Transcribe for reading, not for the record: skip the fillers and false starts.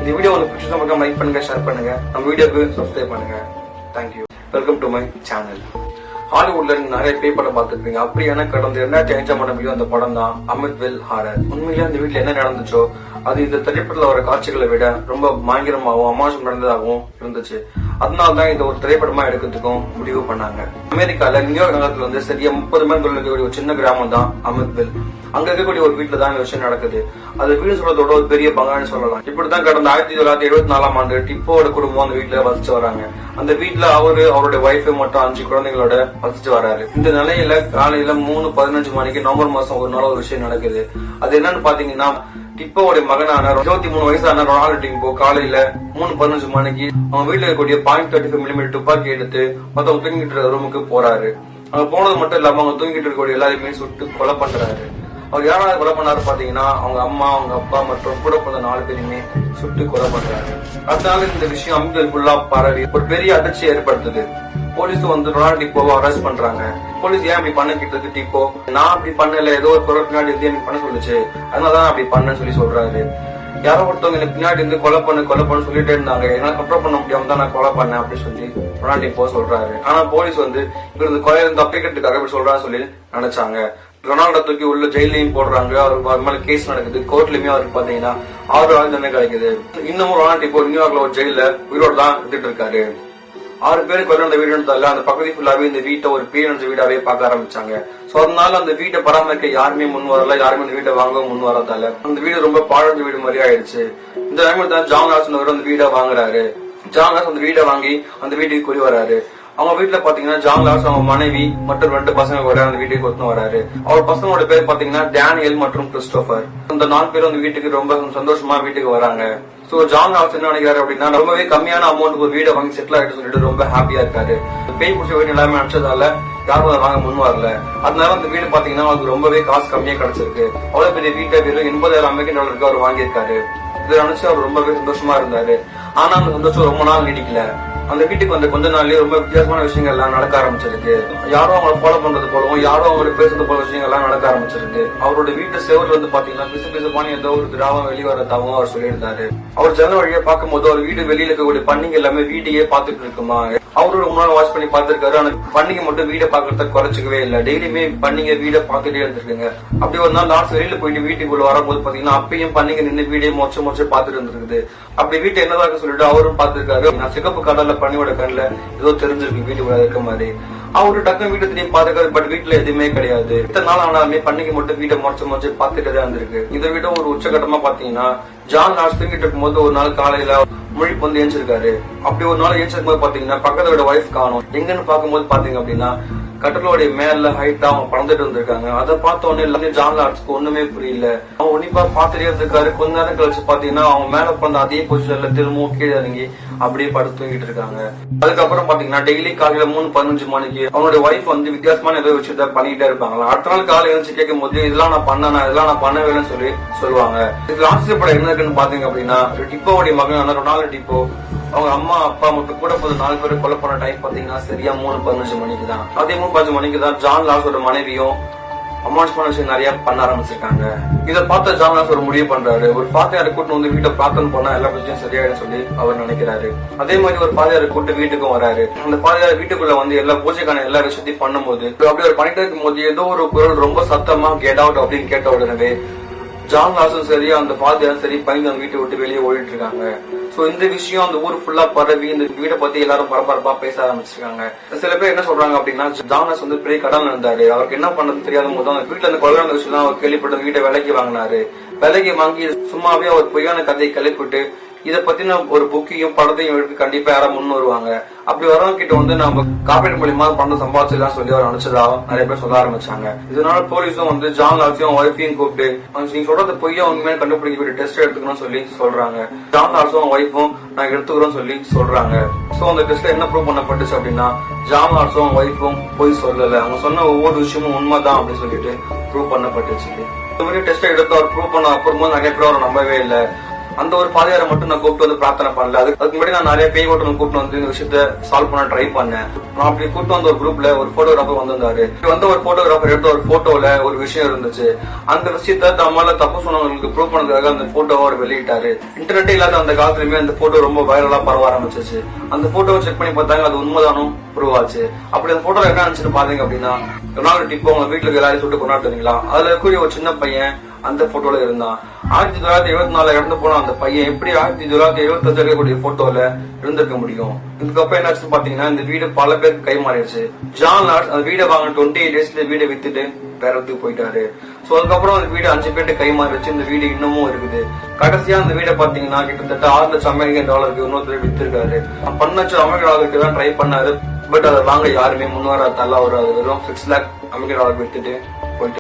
இந்த வீடியோ உங்களுக்கு பிடிச்சா மட்டும் லைக் பண்ணுங்க, ஷேர் பண்ணுங்க, நம்ம வீடியோக்கு சப்ஸ்கிரைப் பண்ணுங்க. Thank you. Welcome to my channel. ஹாலிவுட்ல நீங்க நிறைய பேய் படம் பார்த்துருப்பீங்க. அப்படியான கடந்த 2005ஆம் ஆண்டு அந்த படம் தான் அமித்வில் ஹாரர். உண்மையிலே அந்த வீட்டுல என்ன நடந்துச்சோ அது இந்த திரைப்படத்துல வர காட்சிகளை விட ரொம்ப பயங்கரமாகவும் அமானுஷம் நடந்ததாகவும் இருந்துச்சு. அதனாலதான் இதை ஒரு திரைப்படமா எடுக்கிறதுக்கும் முடிவு பண்ணாங்க. அமெரிக்கால நியூயார்க் நகரத்துல சரியா 30 மைல் இருக்கக்கூடிய ஒரு சின்ன கிராமம் தான் அமித்வில். அங்க இருக்கக்கூடிய ஒரு வீட்டுல தான் இந்த விஷயம் நடக்குது. அது வீடு சொல்றதோட ஒரு பெரிய பங்கான்னு சொல்லலாம். இப்படிதான் கடந்த 1974ஆம் ஆண்டு டிப்போட குடும்பம் அந்த வீட்டுல வசிச்சு வராங்க. அந்த வீட்டுல அவருடைய ஒய்ஃப் மற்றும் 5 குழந்தைகளோட வசிச்சு வராரு. இந்த நிலையில காலையில 3:15 மணிக்கு நவம்பர் மாசம் ஒரு நாள் ஒரு விஷயம் நடக்குது. அது என்னன்னு பாத்தீங்கன்னா, டிப்போடைய மகனான 23 வயசான ரொனால்டோ டிப்போ காலையில 3:15 மணிக்கு அவங்க வீட்டுல இருக்கக்கூடிய .35mm துப்பாக்கி எடுத்து மொத்தம் தூங்கிட்டு ரூமுக்கு போறாரு. அங்க போனது மட்டும் இல்லாம அவங்க தூங்கிட்டு இருக்கக்கூடிய எல்லாருமே சுட்டு கொலை பண்றாரு. அவர் யாராவது கொலை பண்ணாரு பாத்தீங்கன்னா, அவங்க அம்மா, அவங்க அப்பா மற்றும் கூட பிறந்த 4 பேருமே சுட்டு கொலை பண்றாரு. அதனால இந்த விஷயம் அமித்வில் ஃபுல்லா பரவி ஒரு பெரிய அதிர்ச்சி ஏற்படுத்துது. போலீஸ் ரொனால்டோ டிப்போவை அரெஸ்ட் பண்றாங்க. போலீஸ் ஏன் அப்படி பண்ண கிட்டது டிப்போ, நான் அப்படி பண்ணல, ஏதோ ஒரு பொருள் பின்னாடி இருந்து எனக்கு பண்ண சொல்லுச்சு, அதனாலதான் அப்படி பண்ணேன்னு சொல்லி சொல்றாரு. யாரோ ஒருத்தவங்க எனக்கு பின்னாடி இருந்து கொலை பண்ணு சொல்லிட்டே இருந்தாங்க, என்னால கண்ட்ரோல் பண்ண முடியாம தான் நான் கொலை பண்ணேன் அப்படின்னு சொல்லி ரொனால்டோ டிப்போ சொல்றாரு. ஆனா போலீஸ் இவர் இந்த கொலையில இருந்து தப்பிக்கிறதுக்காக இப்படி சொல்றான்னு சொல்லி நினைச்சாங்க. ரொனால்டோ தூக்கி உள்ள ஜெயிலையும் போடுறாங்க. அவருக்கு மேல கேஸ் நடக்குது. கோர்ட்லயுமே அவருக்கு பாத்தீங்கன்னா 6 ஆண்டு தண்டனை கிடைக்குது. இன்னமும் ரொனால்டோ டிப்போ நியூயார்க்ல ஒரு ஜெயில உயிரோடு தான் இருந்துட்டு இருக்காரு. 6 பேருக்கு கொலை நடந்த வீடு தரல, அந்த பகுதி ஃபுல்லாவே இந்த வீட்டை ஒரு பேய் நடந்த வீடாவே பார்க்க ஆரம்பிச்சாங்க. சோ அதனால அந்த வீட்டை பராமரிக்க யாருமே முன் வரல, யாருமே அந்த வீட்டை வாங்கவும் முன் வரதால அந்த வீடு ரொம்ப பாழஞ்ச வீடு மாதிரி ஆயிடுச்சு. இந்த டைம்ல தான் ஜான் லார்சன் அந்த வீடை வாங்குறாரு. ஜான் லார்சன் அந்த வீடை வாங்கி அந்த வீட்டுக்கு குடி வராரு. அவங்க வீட்டுல பாத்தீங்கன்னா ஜான் லார்சன் அவங்க மனைவி மற்றும் 2 பசங்க கூட அந்த வீட்டுக்கு கொண்டு வராரு. அவர் பசங்களோட பேர் பாத்தீங்கன்னா டேனியல் மற்றும் கிறிஸ்டோபர். அந்த 4 பேரும் அந்த வீட்டுக்கு ரொம்ப சந்தோஷமா வீட்டுக்கு வராங்க. சோ ஜான் லார்சன் என்ன நினைக்கிறாரு அப்படின்னா, ரொம்பவே கம்மியான அமௌண்ட் ஒரு வீடை வாங்கி செட்டில் ஆயிட்டு சொல்லிட்டு ரொம்ப ஹாப்பியா இருக்காரு. பேய் பிடிச்ச வீடு எல்லாமே நினைச்சதால யாரும் அதை வாங்க முன் வரல. அதனால அந்த வீடு பாத்தீங்கன்னா அவருக்கு ரொம்பவே காசு கம்மியா கிடைச்சிருக்கு. அவ்வளவு பெரிய வீட்டை வெறும் $80,000 அவர் வாங்கியிருக்காரு. இதை நினைச்சு அவர் ரொம்பவே சந்தோஷமா இருந்தாரு. ஆனா அந்த சந்தோஷம் ரொம்ப நாள் நீடிக்கல. அந்த வீட்டுக்கு வந்த கொஞ்ச நாள்லயே ரொம்ப வித்தியாசமான விஷயங்கள் எல்லாம் நடக்க ஆரம்பிச்சிருக்கு. யாரும் அவங்களை ஃபாலோ பண்றது போலவும், யாரும் அவங்களுக்கு பேசுறது போல விஷயங்கள் எல்லாம் நடக்க ஆரம்பிச்சிருக்கு. அவரோட வீட்டு செவர்ல பாத்தீங்கன்னா பிசுபிசுப்பான ஏதோ ஒரு திராவம் வெளிவரதாகவும் அவர் சொல்லியிருந்தாரு. அவர் ஜன்னல் வழியா பார்க்கும்போது அவர் வீடு வெளியில இருக்கக்கூடிய பண்டிகை எல்லாமே வீட்டையே பாத்துட்டு இருக்குமா. அவரோட முன்னாள் வாட்ச் பண்ணி பாத்துருக்காரு. ஆனா பண்டிகை மட்டும் வீடை பாக்குறத குறைச்சிக்கவே இல்லை. டெய்லியுமே பண்டிகை வீடை பாத்துட்டே இருந்திருக்குங்க. அப்படி ஒரு நாள் லாஸ்ட் வெளியில போயிட்டு வீட்டுக்குள்ள வரும்போது பாத்தீங்கன்னா அப்பயும் பண்டிகை நின்று வீடே மொச்ச பாத்துட்டு இருந்திருக்குது. அப்படி வீட்டை என்னதாக சொல்லிட்டு அவரும் பாத்துருக்காரு. நான் சிகப்பு கடல்ல பனியோட கண்ணுல ஏதோ தெரிஞ்சிருக்கு வீட்டுக்குள்ள இருக்க மாதிரி. அவரு டக்கு வீட்டு திரும்பி பாத்துக்காரு. பட் வீட்டுல எதுவுமே கிடையாது. இத்தனை நாள் ஆனாலுமே பண்டிகை மட்டும் வீட்டை மொச்ச பாத்துட்டே தான் இருந்திருக்கு. இதை விட ஒரு உச்சகட்டமா பாத்தீங்கன்னா, ஜான் லார்சன் தூங்கிட்டு இருக்கும்போது ஒரு நாள் காலையில முழிப்பு வந்து ஏஞ்சிருக்காரு. அப்படி ஒரு நாள் ஏஞ்சிருக்கும் போது பாத்தீங்கன்னா பக்கத்தோட ஒய்ஃப் காணும். எங்கன்னு பாக்கும்போது பாத்தீங்க அப்படின்னா கட்டலோடைய மேல ஹைட்டா அவங்க பறந்துட்டு இருந்திருக்காங்க. அதை பார்த்த உடனே எல்லாமே ஜான் லார்சனுக்கு ஒண்ணுமே புரியல. அவன் உன்னிப்பா பாத்துட்டே இருந்திருக்காரு. கொஞ்ச நேரம் கழிச்சு பாத்தீங்கன்னா அவங்க மேல பறந்த அதே பொசிஷன்ல திரும்பவும் கீழே இறங்கி அப்படியே படுத்து தூங்கிட்டு இருக்காங்க. அதுக்கப்புறம் பாத்தீங்கன்னா டெய்லி காலையில 3:15 மணிக்கு அவனுடைய ஒய்ஃப் வித்தியாசமான ஏதோ விஷயத்த பண்ணிட்டே இருப்பாங்களா. அடுத்த நாள் காலையில எழுந்து கேட்கும் போது இதெல்லாம் நான் பண்ணேன், இதெல்லாம் நான் பண்ணவேன்னு சொல்லி சொல்லுவாங்க. இதுல ஆச்சரியப்பட என்ன இருக்குன்னு பாத்தீங்க அப்படின்னா, டிப்போவுடைய மகன் ரொனால்டோ டிப்போ அவங்க அம்மா, அப்பா மட்டும் கூட 4 பேரும் கொலை பண்ண டைம் பாத்தீங்கன்னா சரியா 3:15 மணிக்கு தான். அதே 3:15 மணிக்கு தான் ஜான் லார்சனோட மனைவியும் அமானுஷமான விஷயம் நிறைய பண்ண ஆரம்பிச்சிருக்காங்க. இதை பார்த்த ஜான் லார்சன் ஒரு முடிவு பண்றாரு. ஒரு ஃபாதரை கூட்டு வீட்டை பிரார்த்தனை பண்ணா எல்லா பிரச்சனையும் சரியாயிடும் சொல்லி அவர் நினைக்கிறாரு. அதே மாதிரி ஒரு ஃபாதரை கூட்டு வீட்டுக்கும் வராரு. அந்த ஃபாதர் வீட்டுக்குள்ள எல்லா பூஜைக்கான எல்லா விஷயத்தையும் பண்ணும்போது அப்படி ஒரு பண்ணிட்டு இருக்கும் போது ஏதோ ஒரு குரல் ரொம்ப சத்தமா கெட் அவுட் அப்படின்னு கேட்ட உடனே ஜான் லார்சன் சரி, அந்த ஃபாதர் சரி பயந்து அந்த வீட்டை விட்டு வெளியே ஓடிட்டு இருக்காங்க. சோ இந்த விஷயம் அந்த ஊர் ஃபுல்லா பரவி இந்த வீட்டை பத்தி எல்லாரும் பரபரப்பா பேச ஆரம்பிச்சிருக்காங்க. சில பேர் என்ன சொல்றாங்க அப்படின்னா, ஜான் லார்சன் பெரிய கடன் இருந்தாரு. அவருக்கு என்ன பண்றது தெரியாத போது அந்த வீட்டுல கொலை நடந்த விஷயம் அவர் கேள்விப்பட்ட வீட்டை விலைக்கு வாங்கினாரு. விலைக்கு வாங்கி சும்மாவே அவர் பொய்யான கதையை கிளப்பிட்டு இதை பத்தின ஒரு புக்கையும் படத்தையும் எடுத்து கண்டிப்பா யாரும் முன் வருவாங்க. அப்படி வரவங்க கிட்ட நம்ம காப்பீடு மூலியமா பணம் சம்பாதிச்சிடலாம் சொல்லி அவர் நினைச்சதா நிறைய பேர் சொல்ல ஆரம்பிச்சாங்க. இதனால போலீஸும் ஜான் லார்சனையும் ஒய்ஃபையும் கூப்பிட்டு நீங்க சொல்றது பொய்யா உண்மையான கண்டுபிடிக்க டெஸ்ட் எடுத்துக்கணும் சொல்லி சொல்றாங்க. ஜான் லார்சனும் ஒய்ஃபும் நான் எடுத்துக்கிறோம் சொல்லி சொல்றாங்க. சோ அந்த டெஸ்ட்ல என்ன ப்ரூவ் பண்ணப்பட்டுச்சு அப்படின்னா, ஜான் லார்சனும் ஒய்ஃபும் பொய் சொல்லல, அவங்க சொன்ன ஒவ்வொரு விஷயமும் உண்மைதான் அப்படின்னு சொல்லிட்டு ப்ரூவ் பண்ணப்பட்டுச்சு. இந்த மாதிரி டெஸ்ட் எடுத்து அவர் ப்ரூவ் பண்ண அப்புறமா நிறைய பேர் அவர் நம்பவே இல்லை. அந்த ஒரு பாதையாரை மட்டும் நான் கூப்பிட்டு வந்து பிரார்த்தனை பண்ணல. அதுக்கு முன்னாடி நான் நிறைய பேய் ஓட்டணும் கூப்பிட்டு வந்து இந்த விஷயத்த சால்வ் பண்ண ட்ரை பண்ணேன். நான் அப்படி கூப்பிட்டு வந்த ஒரு குரூப்ல ஒரு போட்டோகிராஃபர் வந்திருந்தாரு. வந்து ஒரு போட்டோகிராஃபர் எடுத்த ஒரு போட்டோல ஒரு விஷயம் இருந்துச்சு. அந்த விஷயத்த தம்மால தப்பு சொன்னவங்களுக்கு ப்ரூவ் பண்ணதுக்காக அந்த போட்டோவை அவர் வெளியிட்டாரு. இன்டர்நெட்டே இல்லாத அந்த காலத்துலயுமே அந்த போட்டோ ரொம்ப வைரலா பரவ ஆரம்பிச்சிச்சு. அந்த போட்டோவை செக் பண்ணி பார்த்தாங்க, அது உண்மைதானும் ப்ரூவ் ஆச்சு. அப்படி அந்த போட்டோல என்ன நினைச்சுன்னு பாத்தீங்க அப்படின்னா, ரொனால்டோ டிப்போ உங்க வீட்டுல எல்லாரையும் சுட்டு கொண்டாடுறீங்களா, அதுல இருக்கக்கூடிய ஒரு சின்ன பையன் அந்த போட்டோல இருந்தான். 1974 இறந்து போன அந்த பையன் எப்படி 1975 இருக்கக்கூடிய போட்டோல இருந்திருக்க முடியும்? இதுக்கப்புறம் என்னாச்சு பாத்தீங்கன்னா, இந்த வீடு பல பேருக்கு கை மாறிடுச்சு. ஜான் லார்ட்ஸ் அந்த வீடை வாங்க 28 டேஸ்ல வீடை வித்துட்டு வேற இடத்துக்கு போயிட்டாரு. சோ அதுக்கப்புறம் அந்த வீடு 5 பேருக்கு கை மாறிடுச்சு. இந்த வீடு இன்னமும் இருக்குது. கடைசியா அந்த வீடை பாத்தீங்கன்னா கிட்டத்தட்ட $6 லட்சம் அமெரிக்கன் இன்னொருத்தர் வித்திருக்காரு. 1 லட்சம் அமெரிக்கன் தான் ட்ரை பண்ணாரு. பட் அதை வாங்க யாருமே முன்வராதால அவர் வெறும் $6 lakh அமெரிக்கன் வித்துட்டு